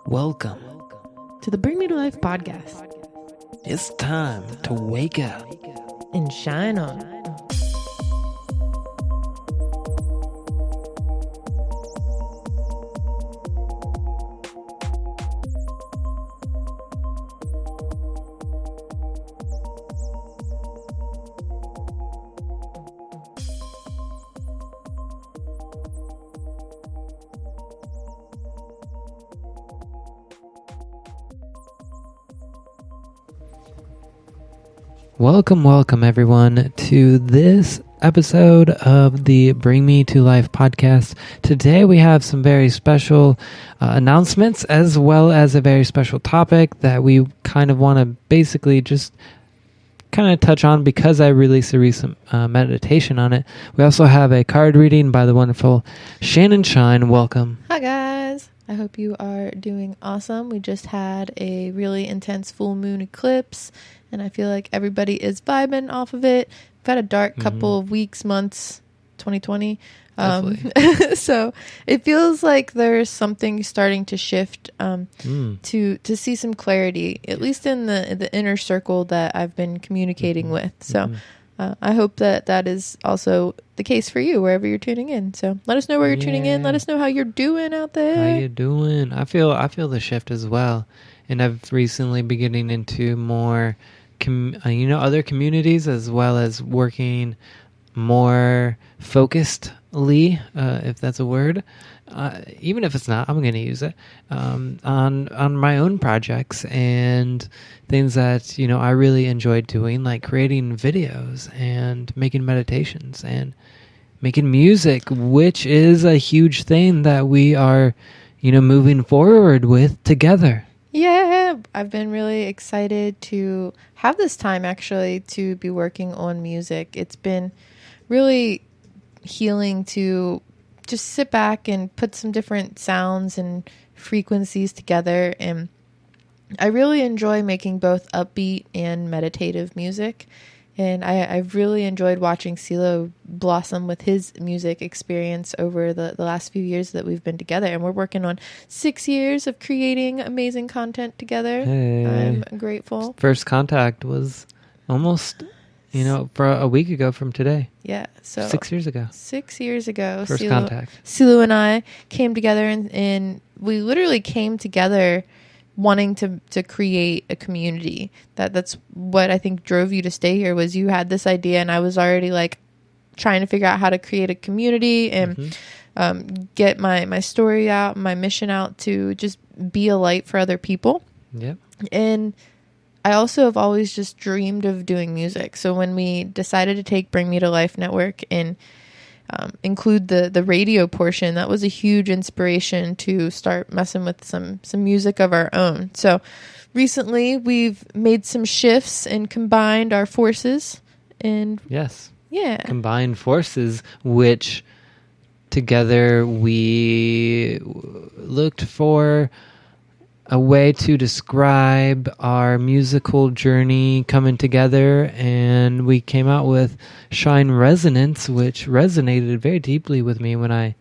Welcome to the Bring Me to Life podcast. It's time to wake up and shine on. Welcome everyone to this episode of the Bring Me to Life podcast. Today we have some very special announcements as well as a very special topic that we kind of want to basically just kind of touch on because I released a recent meditation on it. We also have a card reading by the wonderful Shannon Shine. Welcome. Hi guys. I hope you are doing awesome. We just had a really intense full moon eclipse, and I feel like everybody is vibing off of it. We've had a dark couple of weeks, months, 2020. So it feels like there's something starting to shift to see some clarity, at least in the inner circle that I've been communicating with. So I hope that is also the case for you wherever you're tuning in. So let us know where you're tuning in. Let us know how you're doing out there. How you doing? I feel the shift as well, and I've recently been getting into more, other communities as well as working more focusedly, if that's a word. Even if it's not, I'm going to use it on my own projects and things that I really enjoyed doing, like creating videos and making meditations and making music, which is a huge thing that we are moving forward with together. Yeah, I've been really excited to have this time actually to be working on music. It's been really healing to just sit back and put some different sounds and frequencies together. And I really enjoy making both upbeat and meditative music. And I've really enjoyed watching CeeLo blossom with his music experience over the last few years that we've been together. And we're working on 6 years of creating amazing content together. Hey. I'm grateful. First contact was almost, for a week ago from today. Yeah. So 6 years ago. 6 years ago. First contact. CeeLo and I came together and we literally came together wanting to create a community. That's what I think drove you to stay here, was you had this idea and I was already like trying to figure out how to create a community and get my story out, my mission out to just be a light for other people. Yep. And I also have always just dreamed of doing music. So when we decided to take Bring Me to Life Network and include the radio portion, that was a huge inspiration to start messing with some music of our own. So recently we've made some shifts and combined our forces, and combined forces, which together we looked for a way to describe our musical journey coming together, and we came out with Shine Resonance, which resonated very deeply with me when I,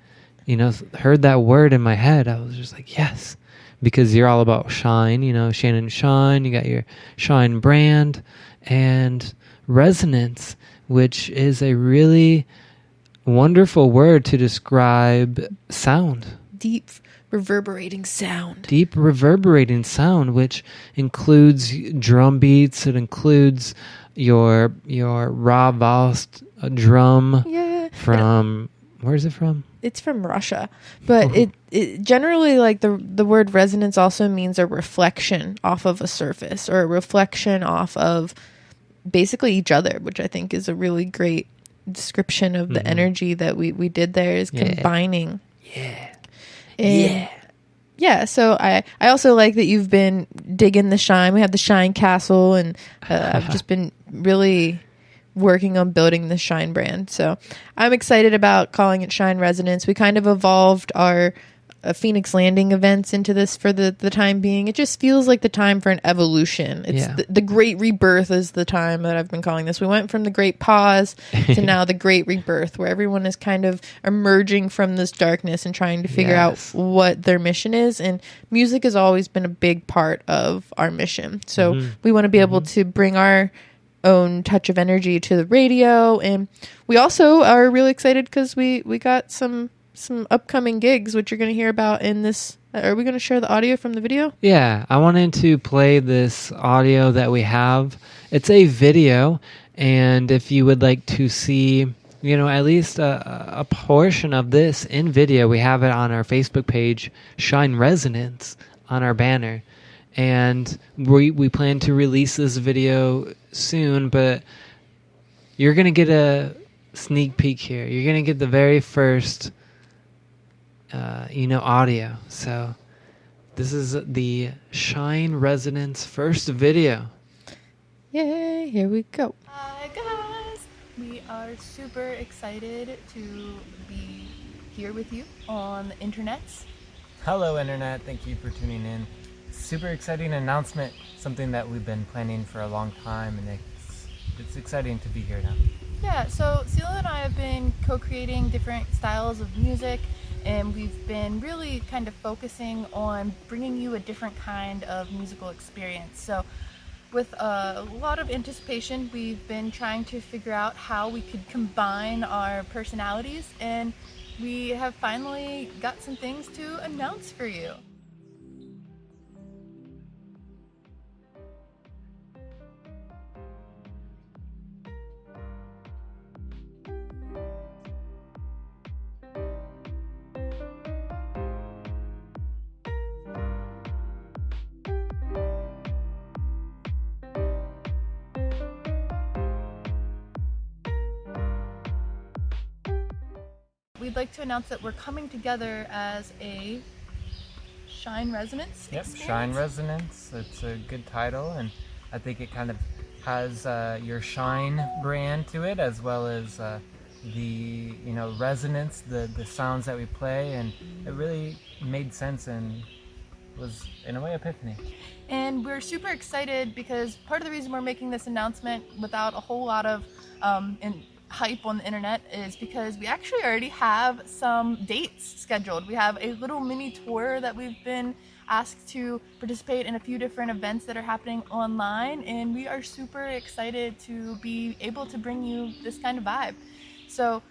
heard that word in my head. I was just like, yes, because you're all about shine, Shannon Shine, you got your Shine brand, and resonance, which is a really wonderful word to describe sound. Deep reverberating sound, which includes drum beats. It includes your raw valsed drum. From where is it from? It's from Russia, but it generally, like, the word resonance also means a reflection off of a surface, or a reflection off of basically each other, which I think is a really great description of the energy that we did there, is combining. Yeah, so I also like that you've been digging the Shine. We have the Shine Castle, and I've just been really working on building the Shine brand. So I'm excited about calling it Shine Resonance. We kind of evolved our Phoenix Landing events into this for the time being. It just feels like the time for an evolution. It's the great rebirth is the time that I've been calling this. We went from the great pause to now the great rebirth, where everyone is kind of emerging from this darkness and trying to figure out what their mission is. And music has always been a big part of our mission. So we want to be able to bring our own touch of energy to the radio. And we also are really excited because we got some upcoming gigs, which you're going to hear about in this. Are we going to share the audio from the video? Yeah, I wanted to play this audio that we have. It's a video, and if you would like to see, at least a portion of this in video, we have it on our Facebook page, Shine Resonance, on our banner. And we plan to release this video soon, but you're going to get a sneak peek here. You're going to get the very first audio. So this is the Shine Resonance first video. Yay, here we go. Hi guys, we are super excited to be here with you on the internets. Hello internet, thank you for tuning in. Super exciting announcement, something that we've been planning for a long time, and it's exciting to be here now. Yeah, so Sela and I have been co-creating different styles of music, and we've been really kind of focusing on bringing you a different kind of musical experience. So with a lot of anticipation, we've been trying to figure out how we could combine our personalities, and we have finally got some things to announce for you. We'd like to announce that we're coming together as a Shine Resonance experience. Shine Resonance. It's a good title, and I think it kind of has your Shine brand to it, as well as the resonance, the sounds that we play, and it really made sense and was in a way epiphany. And we're super excited because part of the reason we're making this announcement without a whole lot of hype on the internet is because we actually already have some dates scheduled. We have a little mini tour that we've been asked to participate in a few different events that are happening online, and we are super excited to be able to bring you this kind of vibe. So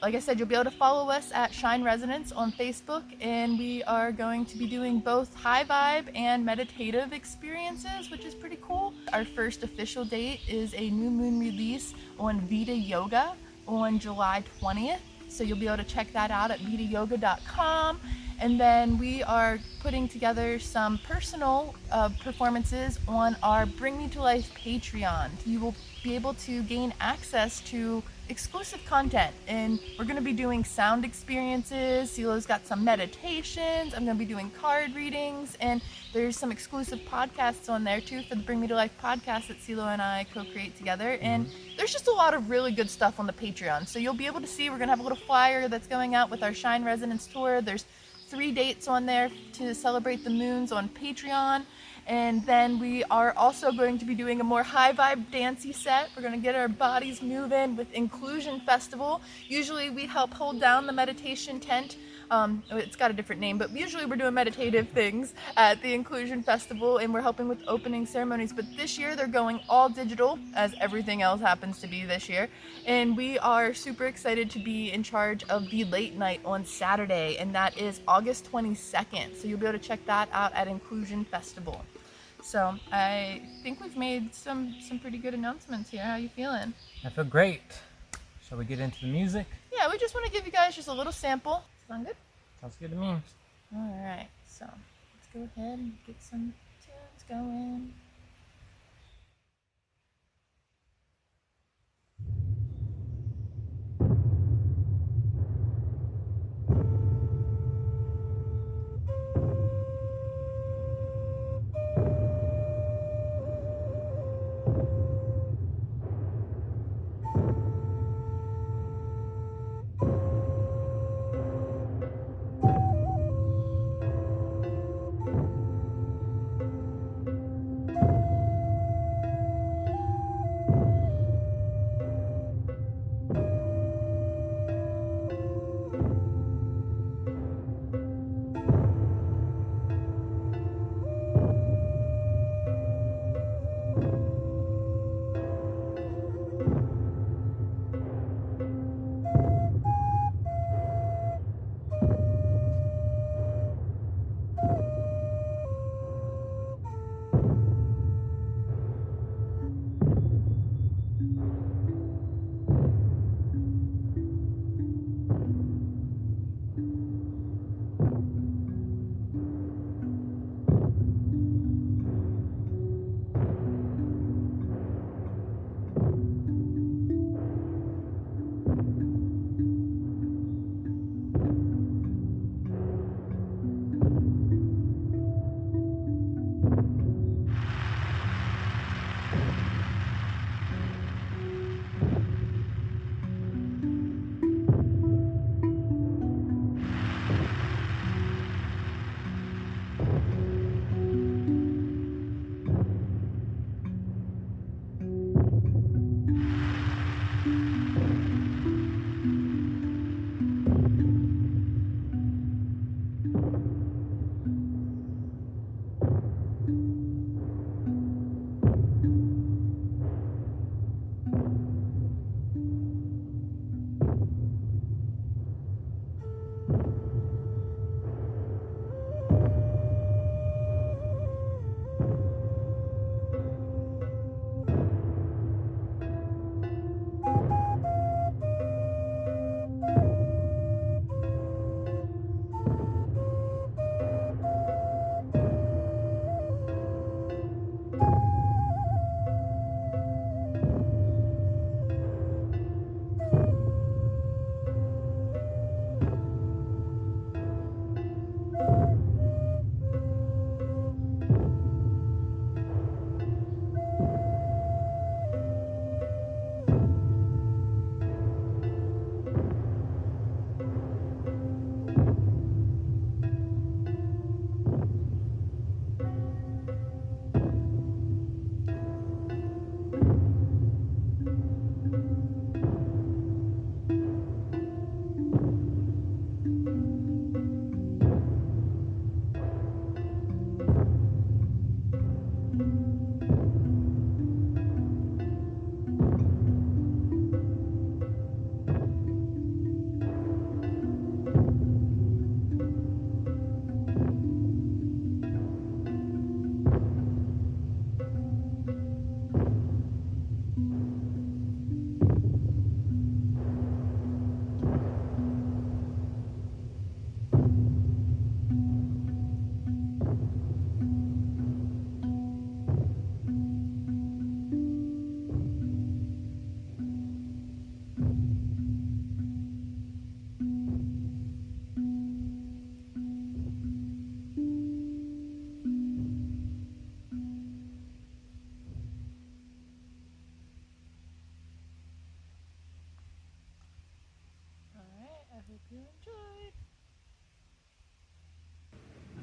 like I said, you'll be able to follow us at Shine Resonance on Facebook, and we are going to be doing both high vibe and meditative experiences, which is pretty cool. Our first official date is a new moon release on Vita Yoga on July 20th. So you'll be able to check that out at vitayoga.com. And then we are putting together some personal performances on our Bring Me to Life Patreon. You will be able to gain access to exclusive content, and we're going to be doing sound experiences. CeeLo's got some meditations. I'm going to be doing card readings, and there's some exclusive podcasts on there too for the Bring Me to Life podcast that CeeLo and I co-create together. And there's just a lot of really good stuff on the Patreon. So you'll be able to see, we're going to have a little flyer that's going out with our Shine Resonance tour. There's 3 dates on there to celebrate the moons on Patreon. And then we are also going to be doing a more high vibe dancey set. We're going to get our bodies moving with Inclusion Festival. Usually we help hold down the meditation tent. It's got a different name, but usually we're doing meditative things at the Inclusion Festival, and we're helping with opening ceremonies. But this year they're going all digital, as everything else happens to be this year. And we are super excited to be in charge of the late night on Saturday, and that is August 22nd. So you'll be able to check that out at Inclusion Festival. So I think we've made some pretty good announcements here. How are you feeling? I feel great. Shall we get into the music? Yeah, we just want to give you guys just a little sample. Sound good? Sounds good to me. All right, so let's go ahead and get some tunes going.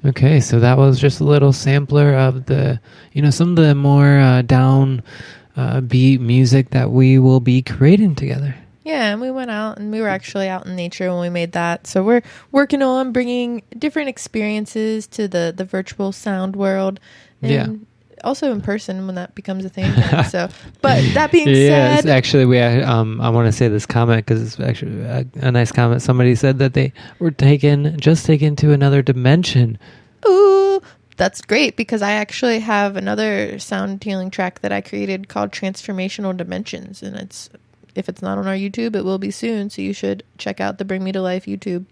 Okay, so that was just a little sampler of the, some of the more down beat music that we will be creating together. Yeah, and we went out and we were actually out in nature when we made that. So we're working on bringing different experiences to the virtual sound world. And also in person when that becomes a thing. So, but that being yes, said, actually, I want to say this comment because it's actually a nice comment. Somebody said that they were taken to another dimension. Ooh, that's great because I actually have another sound healing track that I created called Transformational Dimensions, and if it's not on our YouTube, it will be soon. So you should check out the Bring Me to Life YouTube.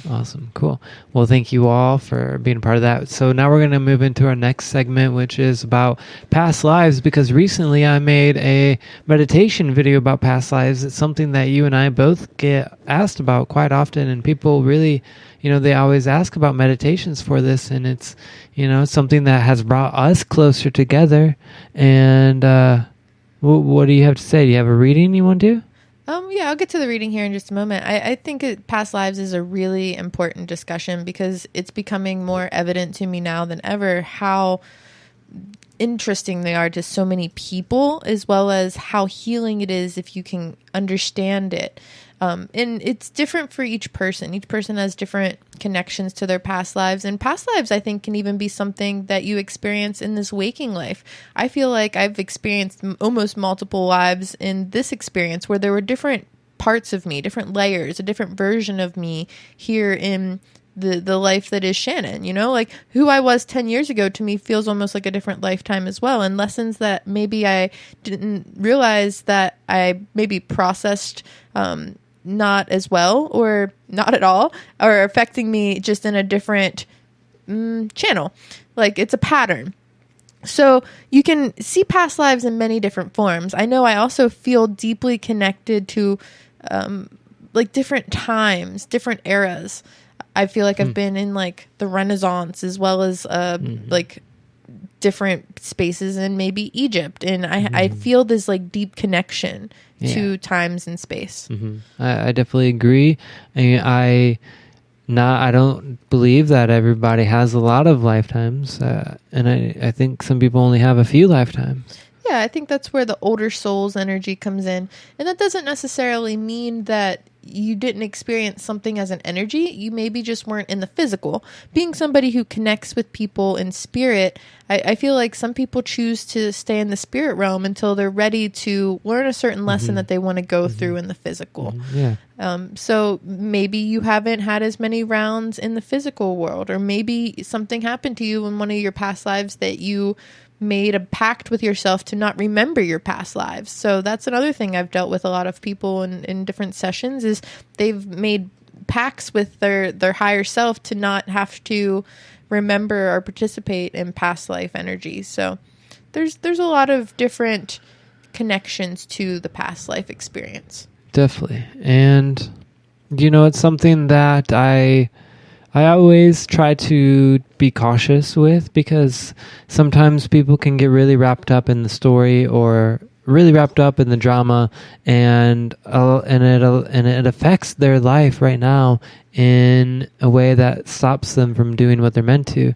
Awesome. Cool. Well, thank you all for being a part of that. So now we're going to move into our next segment, which is about past lives, because recently I made a meditation video about past lives. It's something that you and I both get asked about quite often, and people really, they always ask about meditations for this, and it's, something that has brought us closer together. And, what do you have to say? Do you have a reading you want to do? Yeah, I'll get to the reading here in just a moment. I think past lives is a really important discussion because it's becoming more evident to me now than ever how interesting they are to so many people, as well as how healing it is if you can understand it. And it's different for each person. Each person has different connections to their past lives. And past lives, I think, can even be something that you experience in this waking life. I feel like I've experienced almost multiple lives in this experience where there were different parts of me, different layers, a different version of me here in the life that is Shannon, like who I was 10 years ago to me feels almost like a different lifetime as well. And lessons that maybe I didn't realize that I maybe processed, not as well or not at all, or affecting me just in a different channel. Like it's a pattern. So you can see past lives in many different forms. I know I also feel deeply connected to like different times, different eras. I feel like I've been in like the Renaissance as well as like different spaces in maybe Egypt. And I feel this like deep connection to times and space. I definitely agree. I don't believe that everybody has a lot of lifetimes. And I think some people only have a few lifetimes. Yeah, I think that's where the older souls energy comes in. And that doesn't necessarily mean that you didn't experience something as an energy. You maybe just weren't in the physical. Being somebody who connects with people in spirit, I feel like some people choose to stay in the spirit realm until they're ready to learn a certain lesson that they want to go through in the physical. So maybe you haven't had as many rounds in the physical world, or maybe something happened to you in one of your past lives that you made a pact with yourself to not remember your past lives. So that's another thing I've dealt with a lot of people in different sessions is they've made pacts with their higher self to not have to remember or participate in past life energy. So there's a lot of different connections to the past life experience. Definitely. And it's something that I always try to be cautious with, because sometimes people can get really wrapped up in the story or really wrapped up in the drama, and it affects their life right now in a way that stops them from doing what they're meant to,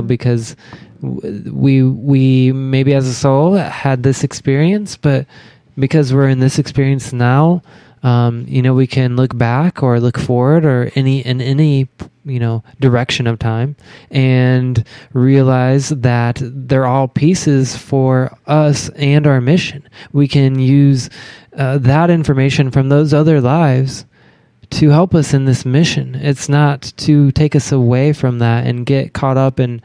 because we maybe as a soul had this experience, but because we're in this experience now, we can look back or look forward or in any direction of time and realize that they're all pieces for us and our mission. We can use that information from those other lives to help us in this mission. It's not to take us away from that and get caught up in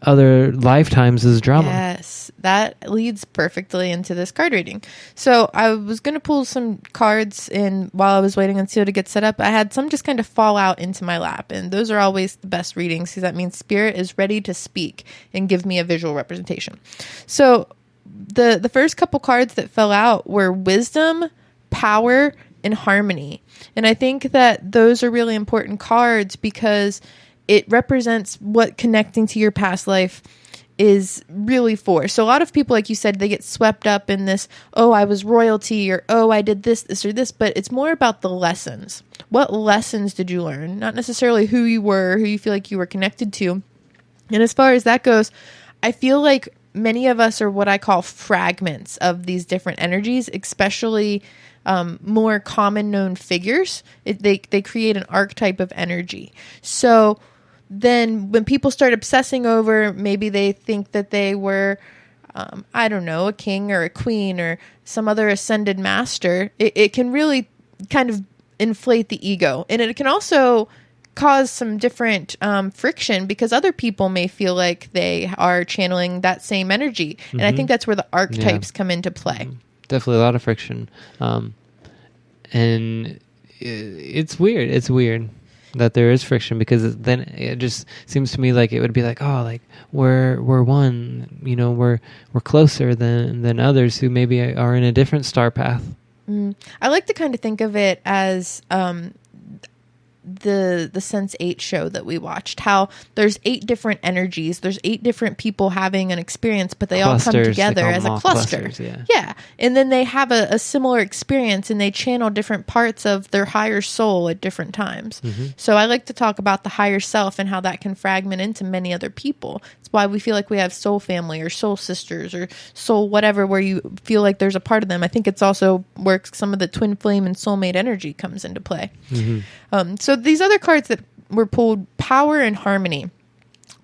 other lifetimes as drama. Yes, that leads perfectly into this card reading. So I was going to pull some cards, and while I was waiting on Seal to get set up, I had some just kind of fall out into my lap. And those are always the best readings because that means Spirit is ready to speak and give me a visual representation. So the first couple cards that fell out were Wisdom, Power, and Harmony. And I think that those are really important cards because it represents what connecting to your past life is really for. So a lot of people, like you said, they get swept up in this, oh, I was royalty, or oh, I did this, or this, but it's more about the lessons. What lessons did you learn? Not necessarily who you were, who you feel like you were connected to, And as far as that goes, I feel like many of us are what I call fragments of these different energies, especially more common known figures. They create an archetype of energy. So then when people start obsessing over, maybe they think that they were, I don't know, a king or a queen or some other ascended master, it can really kind of inflate the ego. And it can also cause some different friction because other people may feel like they are channeling that same energy. And I think that's where the archetypes come into play. Definitely a lot of friction. And it's weird. It's weird that there is friction because then it just seems to me like it would be like, oh, like we're one, you know, we're closer than others who maybe are in a different star path. I like to kind of think of it as the Sense8 show that we watched, how there's 8 different energies, there's 8 different people having an experience, but they Clusters, all come together as a cluster. Clusters, yeah. And then they have a similar experience and they channel different parts of their higher soul at different times. So I like to talk about the higher self and how that can fragment into many other people. It's why we feel like we have soul family or soul sisters or soul whatever, where you feel like there's a part of them. I think it's also where some of the twin flame and soulmate energy comes into play. So these other cards that were pulled, power and harmony.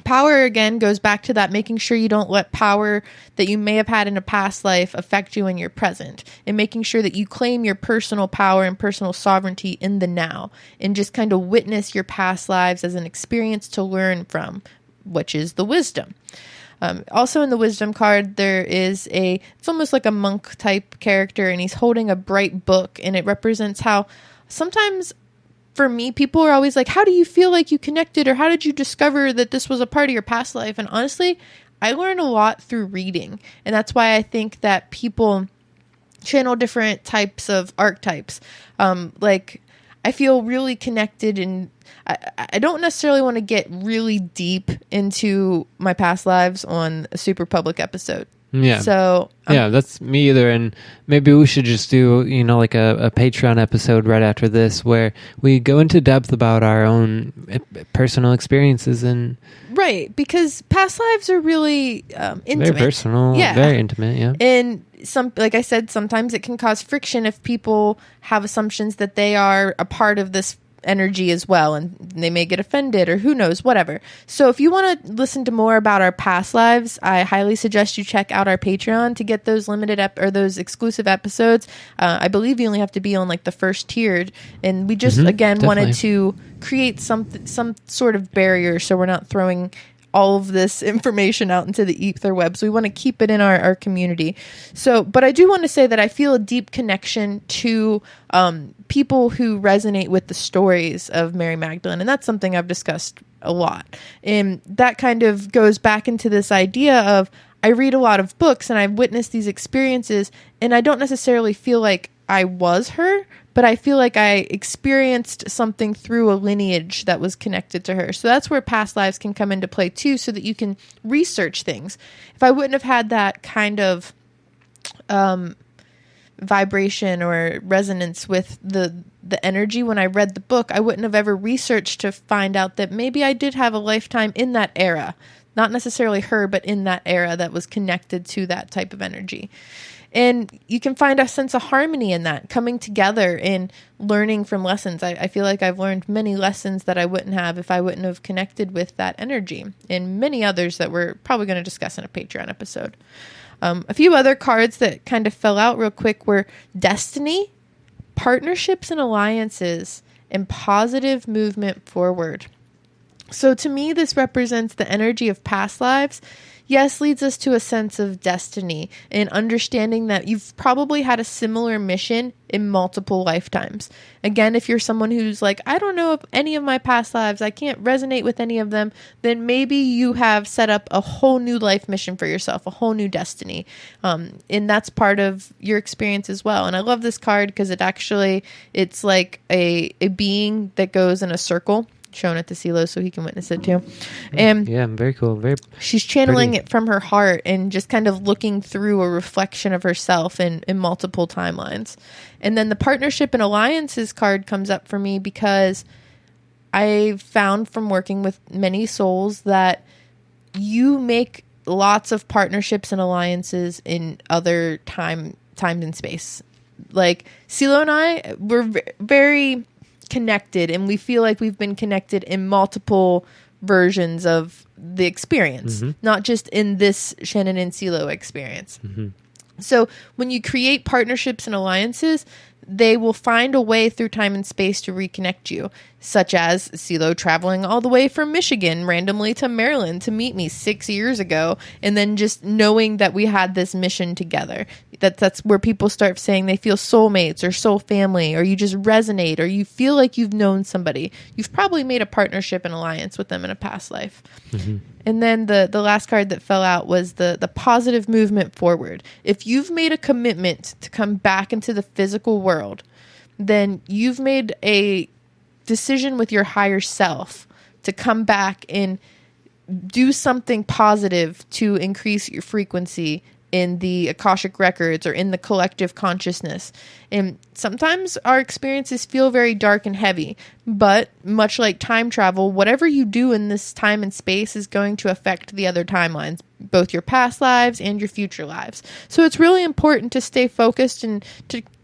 Power, again, goes back to that making sure you don't let power that you may have had in a past life affect you in your present, and making sure that you claim your personal power and personal sovereignty in the now, and just kind of witness your past lives as an experience to learn from, which is the wisdom. Also in the wisdom card, there is it's almost like a monk type character, and he's holding a bright book, and it represents how sometimes for me, people are always like, how do you feel like you connected, or how did you discover that this was a part of your past life? And honestly, I learned a lot through reading. And that's why I think that people channel different types of archetypes. Like I feel really connected, and I don't necessarily want to get really deep into my past lives on a super public episode. Yeah. So that's me either. And maybe we should just do, you know, like a Patreon episode right after this where we go into depth about our own personal experiences and right, because past lives are really intimate, very personal, very intimate. Yeah. And like I said, sometimes it can cause friction if people have assumptions that they are a part of this energy as well, and they may get offended or who knows, whatever. So if you want to listen to more about our past lives, I highly suggest you check out our Patreon to get those limited or those exclusive episodes. I believe you only have to be on like the first tiered, and we just again wanted to create some sort of barrier so we're not throwing all of this information out into the etherwebs. We want to keep it in our community. So, but I do want to say that I feel a deep connection to people who resonate with the stories of Mary Magdalene. And that's something I've discussed a lot. And that kind of goes back into this idea of, I read a lot of books and I've witnessed these experiences, and I don't necessarily feel like I was her, but I feel like I experienced something through a lineage that was connected to her. So that's where past lives can come into play too, so that you can research things. If I wouldn't have had that kind of vibration or resonance with the energy when I read the book, I wouldn't have ever researched to find out that maybe I did have a lifetime in that era. Not necessarily her, but in that era that was connected to that type of energy. And you can find a sense of harmony in that, coming together and learning from lessons. I feel like I've learned many lessons that I wouldn't have if I wouldn't have connected with that energy, and many others that we're probably going to discuss in a Patreon episode. A few other cards that kind of fell out real quick were destiny, partnerships and alliances, and positive movement forward. So to me, this represents the energy of past lives. Yes, leads us to a sense of destiny and understanding that you've probably had a similar mission in multiple lifetimes. Again, if you're someone who's like, I don't know of any of my past lives, I can't resonate with any of them, then maybe you have set up a whole new life mission for yourself, a whole new destiny. And that's part of your experience as well. And I love this card because it's like a being that goes in a circle. Shown it to CeeLo so he can witness it too. And yeah, very cool. She's channeling it from her heart and just kind of looking through a reflection of herself in multiple timelines. And then the partnership and alliances card comes up for me because I found from working with many souls that you make lots of partnerships and alliances in other time and space. Like Silo and I, we're very connected, and we feel like we've been connected in multiple versions of the experience, not just in this Shannon and Silo experience. So when you create partnerships and alliances, they will find a way through time and space to reconnect you, such as Silo traveling all the way from Michigan randomly to Maryland to meet me 6 years ago, and then just knowing that we had this mission together. That's where people start saying they feel soulmates or soul family, or you just resonate, or you feel like you've known somebody. You've probably made a partnership and alliance with them in a past life. And then the last card that fell out was the positive movement forward. If you've made a commitment to come back into the physical world, then you've made a decision with your higher self to come back and do something positive to increase your frequency in the Akashic records or in the collective consciousness. And sometimes our experiences feel very dark and heavy, but much like time travel, whatever you do in this time and space is going to affect the other timelines, both your past lives and your future lives. So it's really important to stay focused and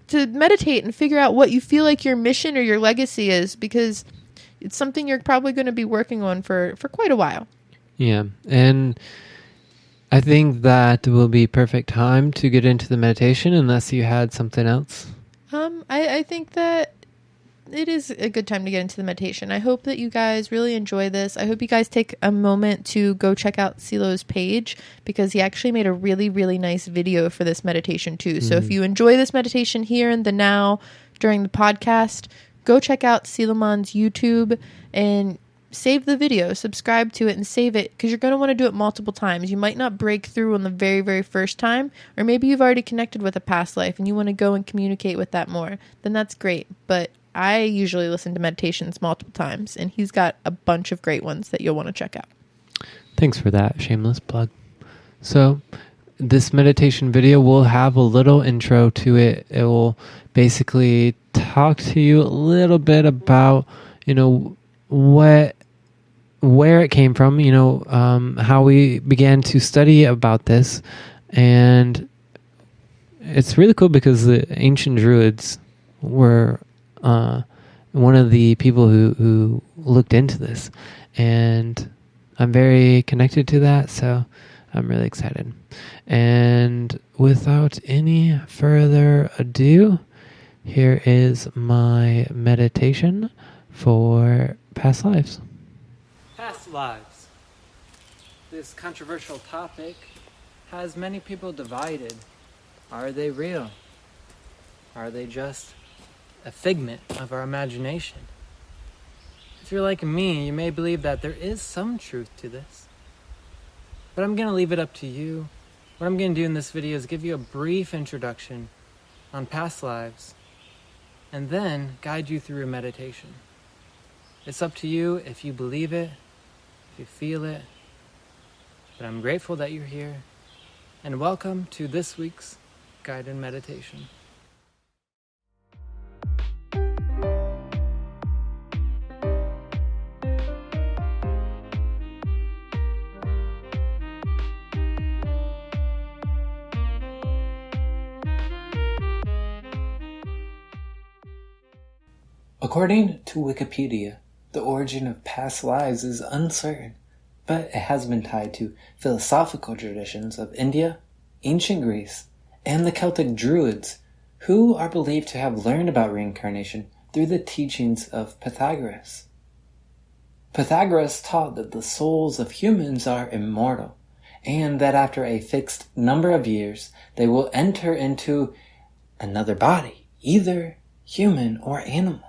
to meditate and figure out what you feel like your mission or your legacy is, because it's something you're probably going to be working on for quite a while. Yeah, and I think that will be perfect time to get into the meditation, unless you had something else. I think that it is a good time to get into the meditation. I hope that you guys really enjoy this. I hope you guys take a moment to go check out Silo's page, because he actually made a really, really nice video for this meditation too. So if you enjoy this meditation here and the now during the podcast, go check out Selomon's YouTube and save the video, subscribe to it and save it, because you're going to want to do it multiple times. You might not break through on the very, very first time, or maybe you've already connected with a past life and you want to go and communicate with that more. Then that's great. But I usually listen to meditations multiple times, and he's got a bunch of great ones that you'll want to check out. Thanks for that shameless plug. So this meditation video will have a little intro to it. It will basically talk to you a little bit about, where it came from, how we began to study about this. And it's really cool because the ancient druids were one of the people who looked into this. And I'm very connected to that, so I'm really excited. And without any further ado, here is my meditation for past lives. Past lives. This controversial topic has many people divided. Are they real? Are they just a figment of our imagination? If you're like me, you may believe that there is some truth to this. But I'm going to leave it up to you. What I'm going to do in this video is give you a brief introduction on past lives, and then guide you through a meditation. It's up to you if you believe it, if you feel it, but I'm grateful that you're here, and welcome to this week's guided meditation. According to Wikipedia, the origin of past lives is uncertain, but it has been tied to philosophical traditions of India, ancient Greece, and the Celtic Druids, who are believed to have learned about reincarnation through the teachings of Pythagoras. Pythagoras taught that the souls of humans are immortal, and that after a fixed number of years, they will enter into another body, either human or animal.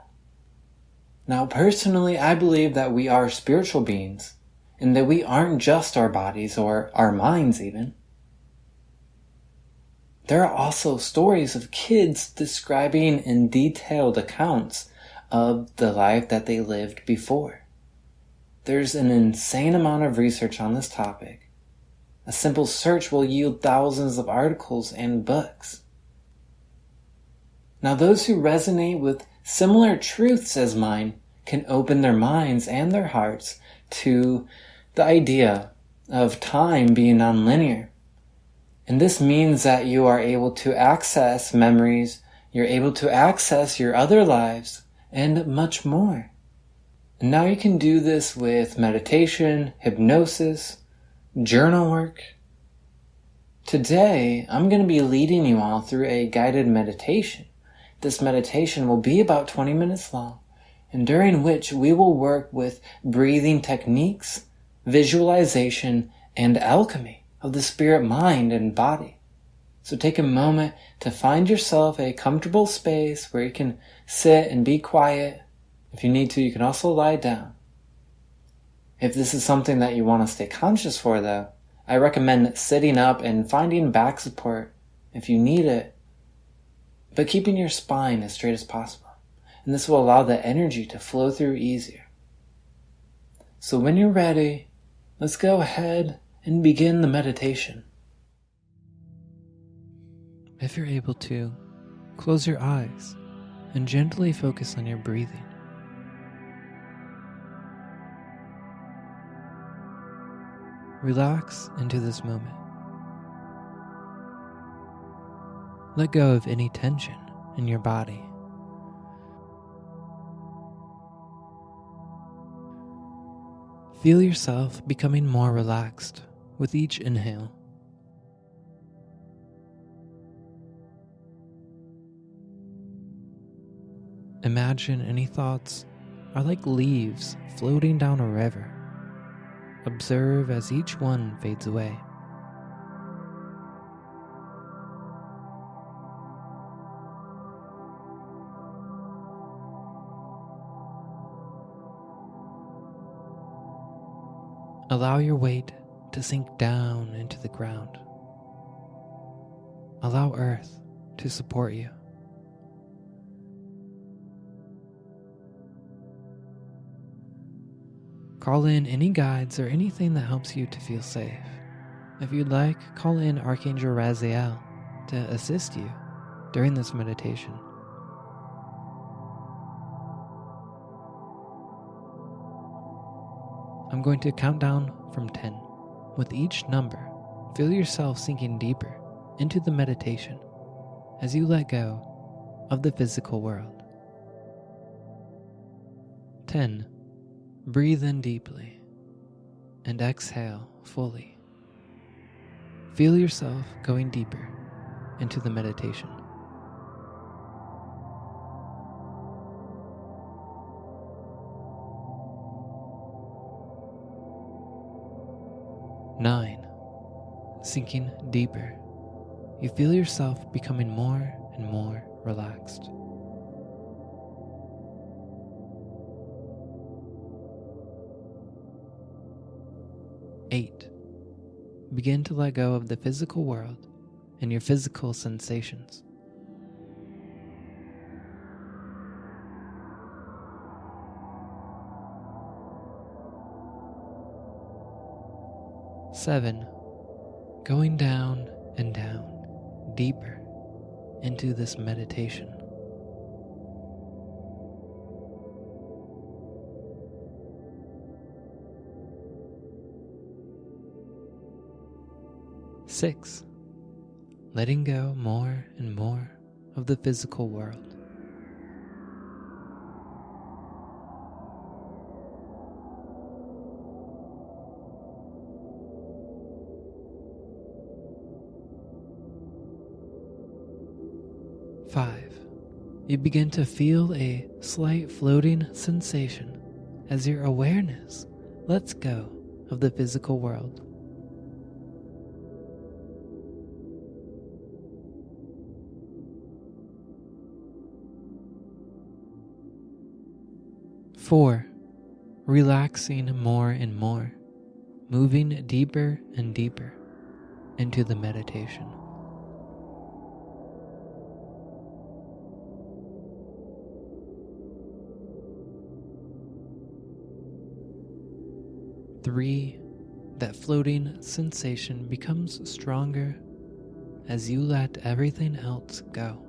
Now, personally, I believe that we are spiritual beings, and that we aren't just our bodies or our minds even. There are also stories of kids describing in detailed accounts of the life that they lived before. There's an insane amount of research on this topic. A simple search will yield thousands of articles and books. Now, those who resonate with similar truths as mine can open their minds and their hearts to the idea of time being nonlinear. And this means that you are able to access memories, you're able to access your other lives, and much more. And now you can do this with meditation, hypnosis, journal work. Today, I'm going to be leading you all through a guided meditation. This meditation will be about 20 minutes long, and during which we will work with breathing techniques, visualization, and alchemy of the spirit, mind, and body. So take a moment to find yourself a comfortable space where you can sit and be quiet. If you need to, you can also lie down. If this is something that you want to stay conscious for, though, I recommend sitting up and finding back support if you need it, but keeping your spine as straight as possible. And this will allow the energy to flow through easier. So when you're ready, let's go ahead and begin the meditation. If you're able to, close your eyes and gently focus on your breathing. Relax into this moment. Let go of any tension in your body. Feel yourself becoming more relaxed with each inhale. Imagine any thoughts are like leaves floating down a river. Observe as each one fades away. Allow your weight to sink down into the ground. Allow Earth to support you. Call in any guides or anything that helps you to feel safe. If you'd like, call in Archangel Raziel to assist you during this meditation. I'm going to count down from 10. With each number, feel yourself sinking deeper into the meditation as you let go of the physical world. 10. Breathe in deeply and exhale fully. Feel yourself going deeper into the meditation. 9. Sinking deeper, you feel yourself becoming more and more relaxed. 8. Begin to let go of the physical world and your physical sensations. 7. Going down and down, deeper into this meditation. 6. Letting go more and more of the physical world. 5. You begin to feel a slight floating sensation as your awareness lets go of the physical world. 4. Relaxing more and more, moving deeper and deeper into the meditation. 3. That floating sensation becomes stronger as you let everything else go.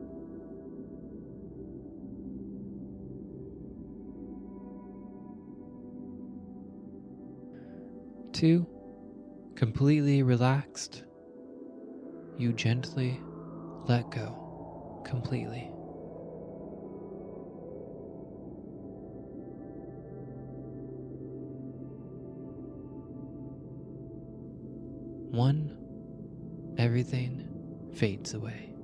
2. Completely relaxed, you gently let go completely. One, everything fades away.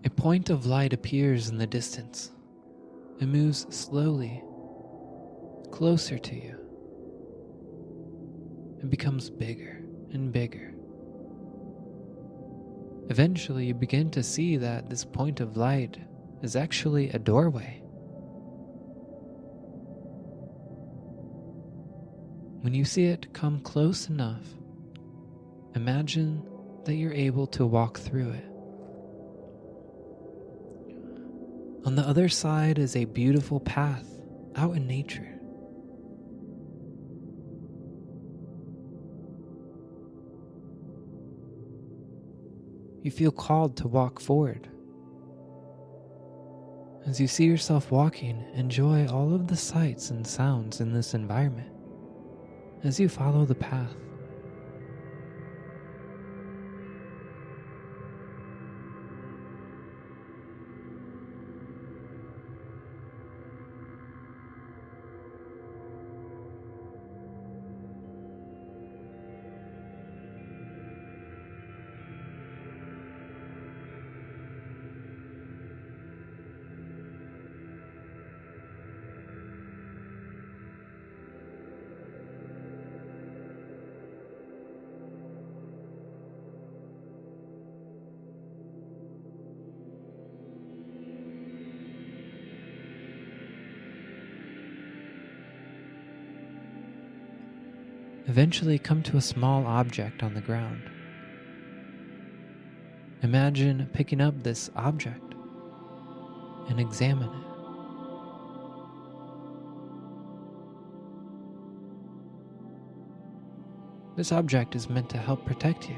A point of light appears in the distance. It moves slowly, closer to you. It becomes bigger and bigger. Eventually, you begin to see that this point of light is actually a doorway. When you see it come close enough, imagine that you're able to walk through it. On the other side is a beautiful path out in nature. You feel called to walk forward. As you see yourself walking, enjoy all of the sights and sounds in this environment as you follow the path. Eventually come to a small object on the ground. Imagine picking up this object and examine it. This object is meant to help protect you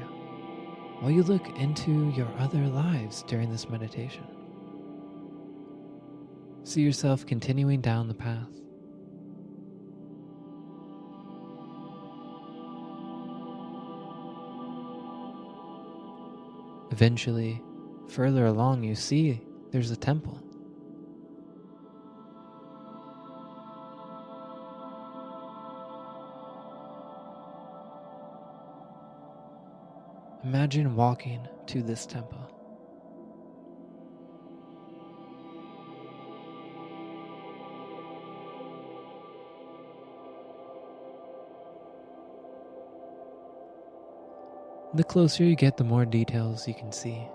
while you look into your other lives during this meditation. See yourself continuing down the path. Eventually, further along, you see there's a temple. Imagine walking to this temple. The closer you get, the more details you can see.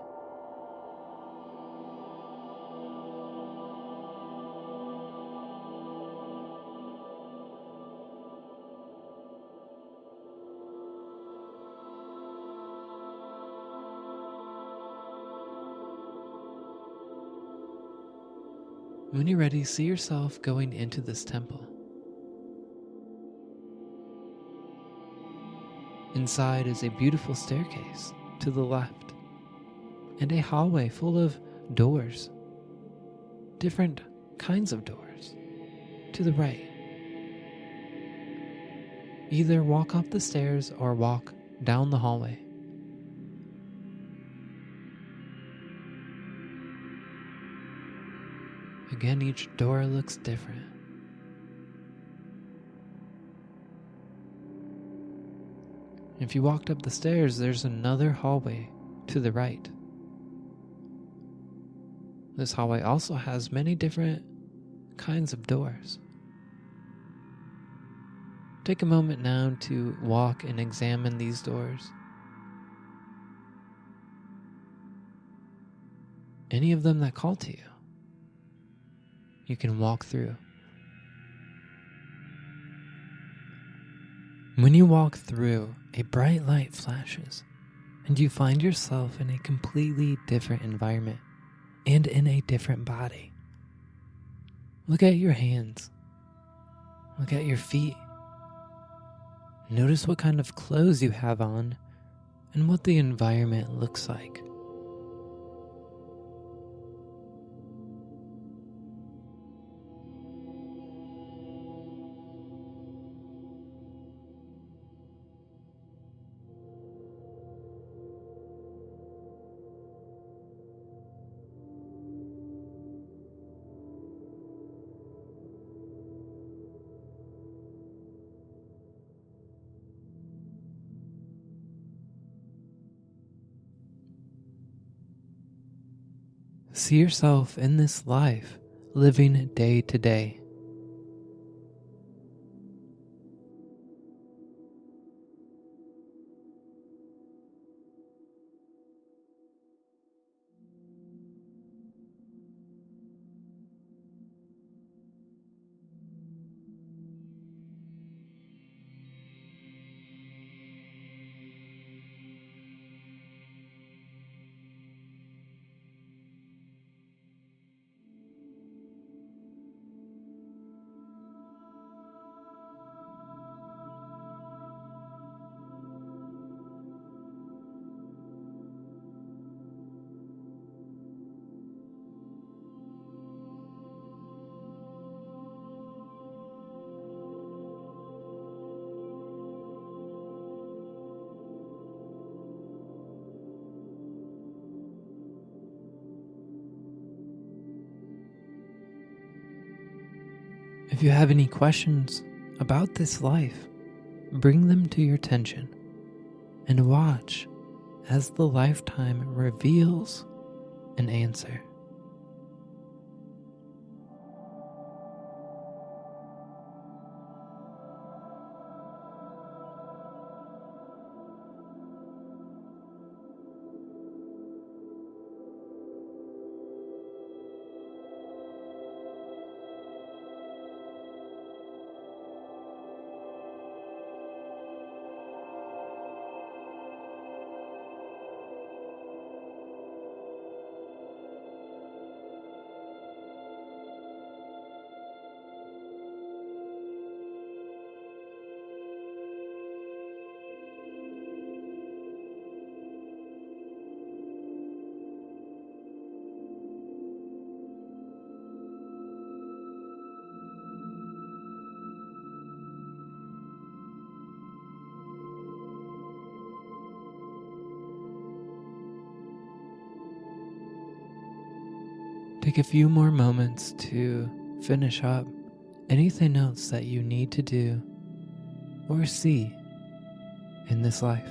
When you're ready, see yourself going into this temple. Inside is a beautiful staircase to the left, and a hallway full of doors, different kinds of doors, to the right. Either walk up the stairs or walk down the hallway. Again, each door looks different. If you walked up the stairs, there's another hallway to the right. This hallway also has many different kinds of doors. Take a moment now to walk and examine these doors. Any of them that call to you, you can walk through. When you walk through, a bright light flashes, and you find yourself in a completely different environment and in a different body. Look at your hands. Look at your feet. Notice what kind of clothes you have on and what the environment looks like. See yourself in this life, living day to day. If you have any questions about this life, bring them to your attention and watch as the lifetime reveals an answer. Take a few more moments to finish up anything else that you need to do or see in this life.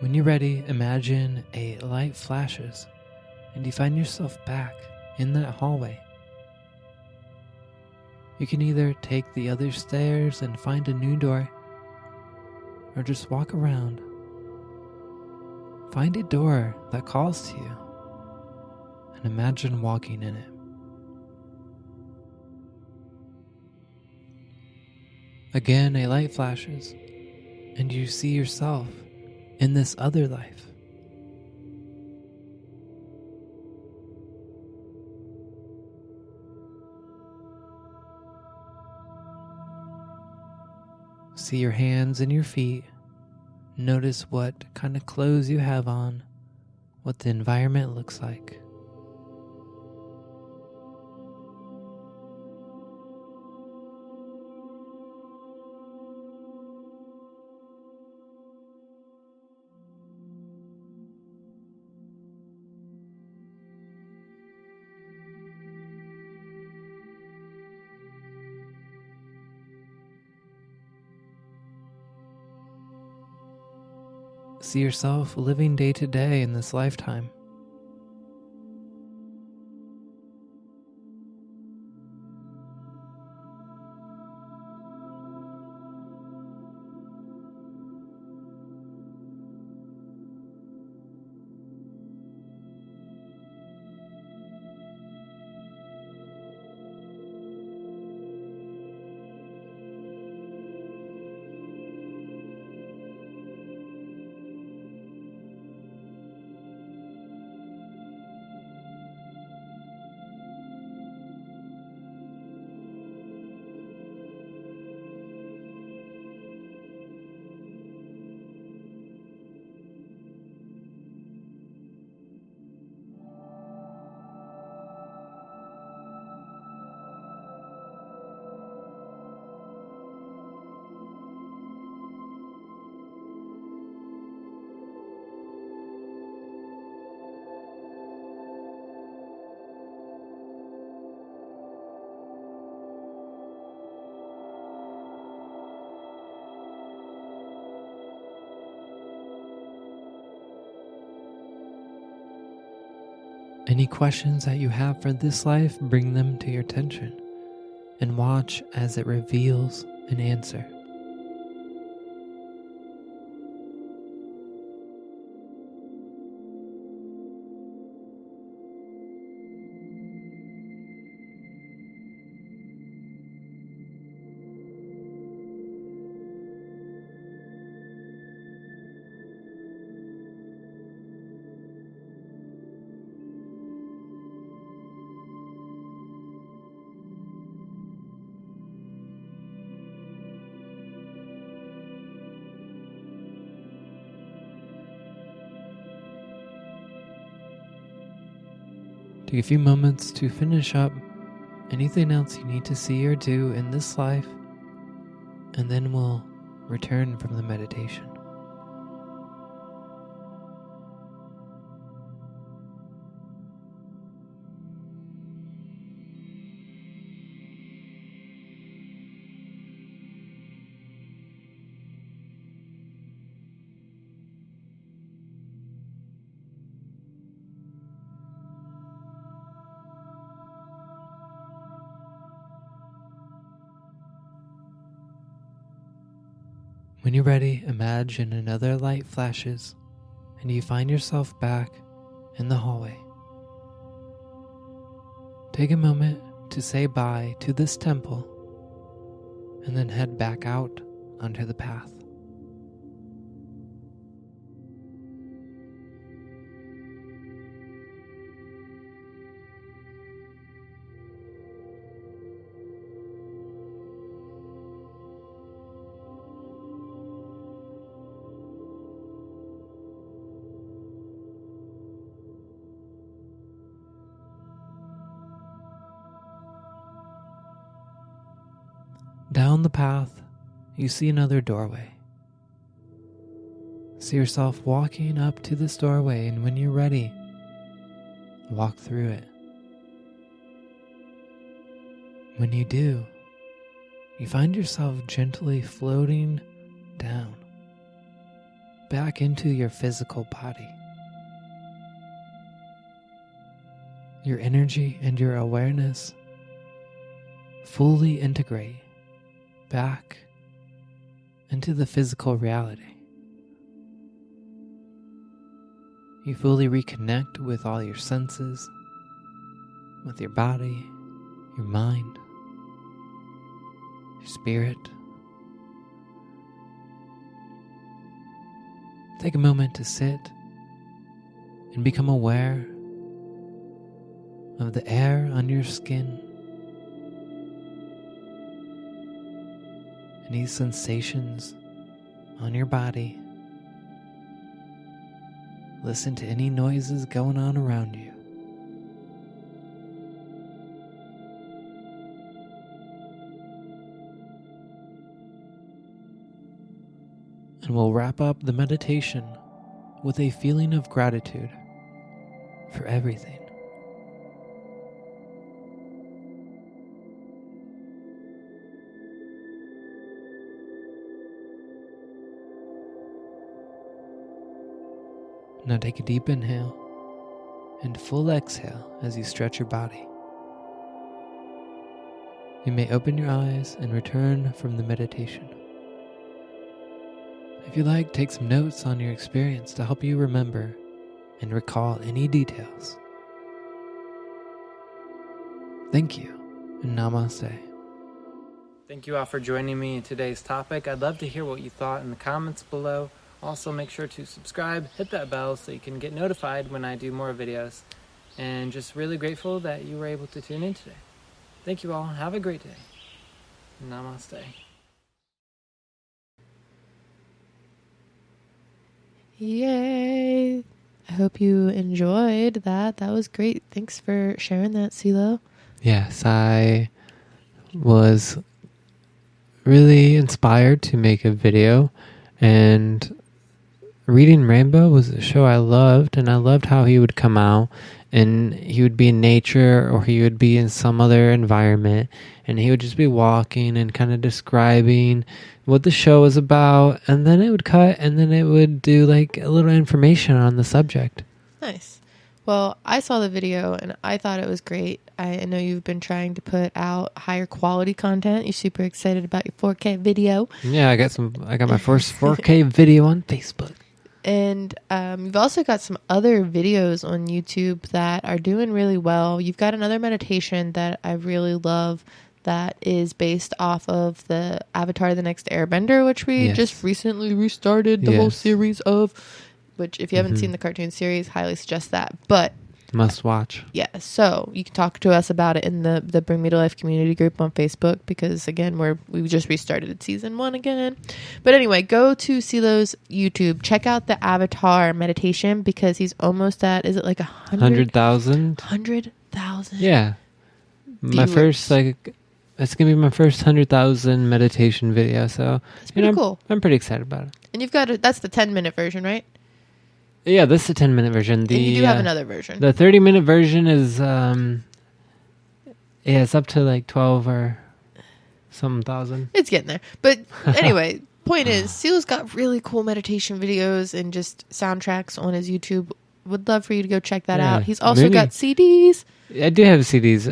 When you're ready, imagine a light flashes and you find yourself back in that hallway. You can either take the other stairs and find a new door, or just walk around. Find a door that calls to you and imagine walking in it. Again, a light flashes and you see yourself in this other life. See your hands and your feet. Notice what kind of clothes you have on, what the environment looks like. See yourself living day to day in this lifetime. Any questions that you have for this life, bring them to your attention and watch as it reveals an answer. Take a few moments to finish up anything else you need to see or do in this life, and then we'll return from the meditation. When you're ready, imagine another light flashes and you find yourself back in the hallway. Take a moment to say bye to this temple and then head back out onto the path. Down the path, you see another doorway. See yourself walking up to this doorway, and when you're ready, walk through it. When you do, you find yourself gently floating down, back into your physical body. Your energy and your awareness fully integrate back into the physical reality. You fully reconnect with all your senses, with your body, your mind, your spirit. Take a moment to sit and become aware of the air on your skin. Any sensations on your body. Listen to any noises going on around you. And we'll wrap up the meditation with a feeling of gratitude for everything. Now take a deep inhale and full exhale as you stretch your body. You may open your eyes and return from the meditation. If you like, take some notes on your experience to help you remember and recall any details. Thank you, and namaste. Thank you all for joining me in today's topic. I'd love to hear what you thought in the comments below. Also, make sure to subscribe, hit that bell so you can get notified when I do more videos. And just really grateful that you were able to tune in today. Thank you all. Have a great day. Namaste. Yay! I hope you enjoyed that. That was great. Thanks for sharing that, CeeLo. Yes, I was really inspired to make a video, and Reading Rainbow was a show I loved, and I loved how he would come out and he would be in nature or he would be in some other environment, and he would just be walking and kind of describing what the show was about, and then it would cut and then it would do like a little information on the subject. Nice. Well, I saw the video and I thought it was great. I know you've been trying to put out higher quality content. You're super excited about your 4K video. Yeah, I got my first 4K video on Facebook. And you've also got some other videos on YouTube that are doing really well. You've got another meditation that I really love that is based off of the Avatar The Next Airbender, which we just recently restarted the whole series of, which if you haven't seen the cartoon series, highly suggest that. But must watch. Yeah, so you can talk to us about it in the Bring Me to Life community group on Facebook, because again, we just restarted season 1 again. But anyway, go to Silo's YouTube, check out the Avatar meditation, because he's almost at, is it like 100,000? 100,000. Yeah. My viewers. first, it's gonna be my first 100,000 meditation video, so That's pretty cool. I'm pretty excited about it. And you've got that's the 10-minute version, right? Yeah, this is a 10-minute version. And you do have another version. The 30-minute version is it's up to like 12 or some thousand. It's getting there. But anyway, point is, Silo's got really cool meditation videos and just soundtracks on his YouTube. Would love for you to go check that out. He's also got CDs. I do have CDs.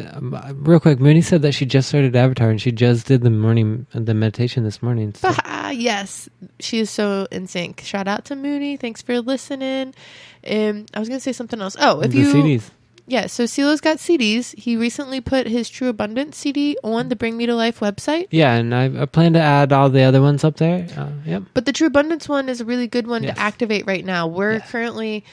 Real quick, Mooney said that she just started Avatar and she just did the meditation this morning. So. Yes, she is so in sync. Shout out to Mooney. Thanks for listening. I was going to say something else. Oh, if you... CDs. Yeah, so Silo's got CDs. He recently put his True Abundance CD on the Bring Me to Life website. Yeah, and I plan to add all the other ones up there. Yep. But the True Abundance one is a really good one to activate right now. We're currently...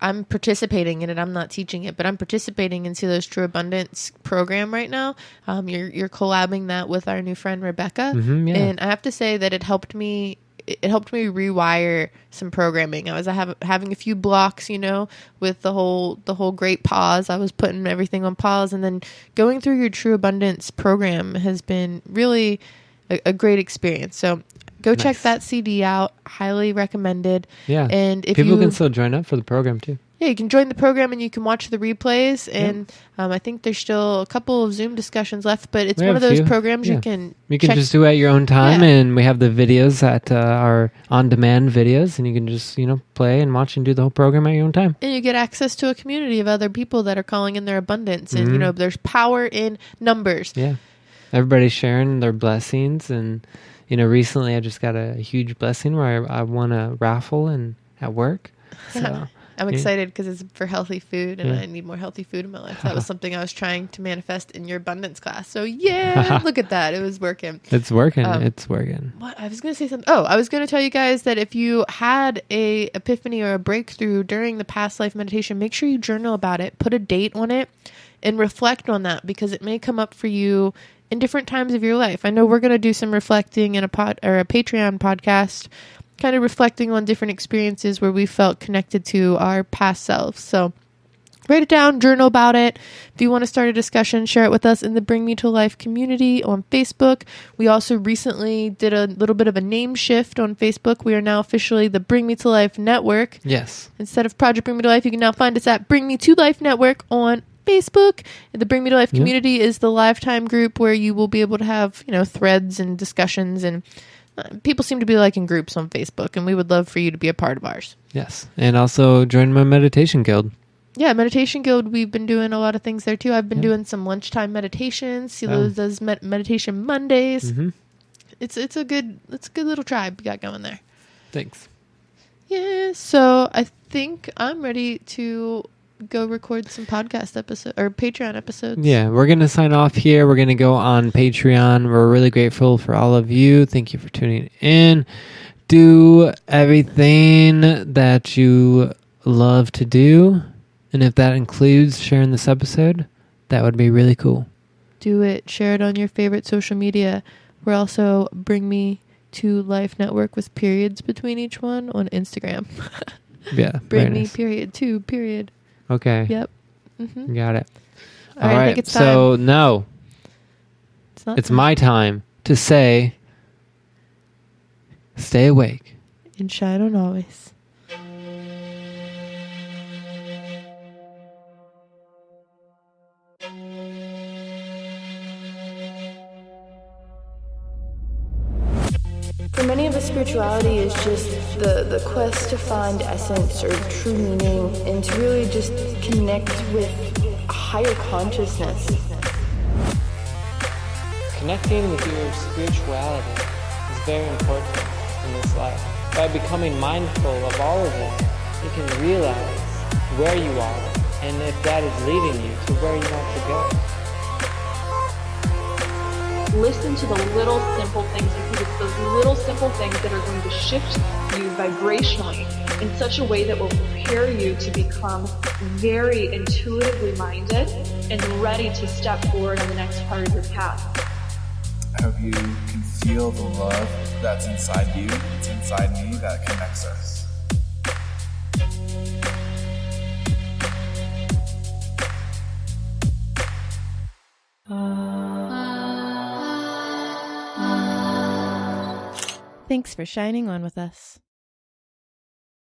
I'm participating in it. I'm not teaching it, but I'm participating in Silo's True Abundance program right now. You're collabing that with our new friend Rebecca, and I have to say that it helped me. It helped me rewire some programming. I was having a few blocks, with the whole great pause. I was putting everything on pause, and then going through your True Abundance program has been really a great experience. So. Go check that CD out. Highly recommended. Yeah. And if people can still join up for the program too. Yeah, you can join the program and you can watch the replays. And I think there's still a couple of Zoom discussions left, but it's one of those programs you can just do at your own time. And we have the videos that are on-demand videos, and you can just play and watch and do the whole program at your own time. And you get access to a community of other people that are calling in their abundance, and there's power in numbers. Yeah, everybody's sharing their blessings. And recently I just got a huge blessing where I won a raffle and at work. So I'm excited because it's for healthy food, and I need more healthy food in my life. That was something I was trying to manifest in your abundance class. So look at that. It was working. It's working. It's working. What? I was going to say something. Oh, I was going to tell you guys that if you had a epiphany or a breakthrough during the past life meditation, make sure you journal about it, put a date on it, and reflect on that, because it may come up for you in different times of your life. I know we're going to do some reflecting in a Patreon podcast, kind of reflecting on different experiences where we felt connected to our past selves. So write it down, journal about it. If you want to start a discussion, share it with us in the Bring Me to Life community on Facebook. We also recently did a little bit of a name shift on Facebook. We are now officially the Bring Me to Life Network. Yes. Instead of Project Bring Me to Life, you can now find us at Bring Me to Life Network on Facebook. The Bring Me to Life community is the lifetime group where you will be able to have, threads and discussions, and people seem to be liking groups on Facebook, and we would love for you to be a part of ours. Yes. And also join my meditation guild. Yeah, Meditation Guild. We've been doing a lot of things there too. I've been doing some lunchtime meditations. Silo does meditation Mondays. It's a good little tribe we got going there. Thanks. Yeah, so I think I'm ready to go record some podcast episodes or Patreon episodes. Yeah, we're going to sign off here. We're going to go on Patreon. We're really grateful for all of you. Thank you for tuning in. Do everything that you love to do. And if that includes sharing this episode, that would be really cool. Do it. Share it on your favorite social media. We're also Bring Me to Life Network with periods between each one on Instagram. Yeah. Bring Me period 2 period. Okay. Yep. Got it. All right. I think it's time. So no, it's my time to say, stay awake and shine on always. For many of us, spirituality is just the quest to find essence or true meaning and to really just connect with a higher consciousness. Connecting with your spirituality is very important in this life. By becoming mindful of all of it, you can realize where you are and if that is leading you to where you want to go. Listen to the little simple things, because it's those little simple things that are going to shift you vibrationally in such a way that will prepare you to become very intuitively minded and ready to step forward on the next part of your path. I hope you can feel the love that's inside you, it's inside me, that connects us. Thanks for shining on with us.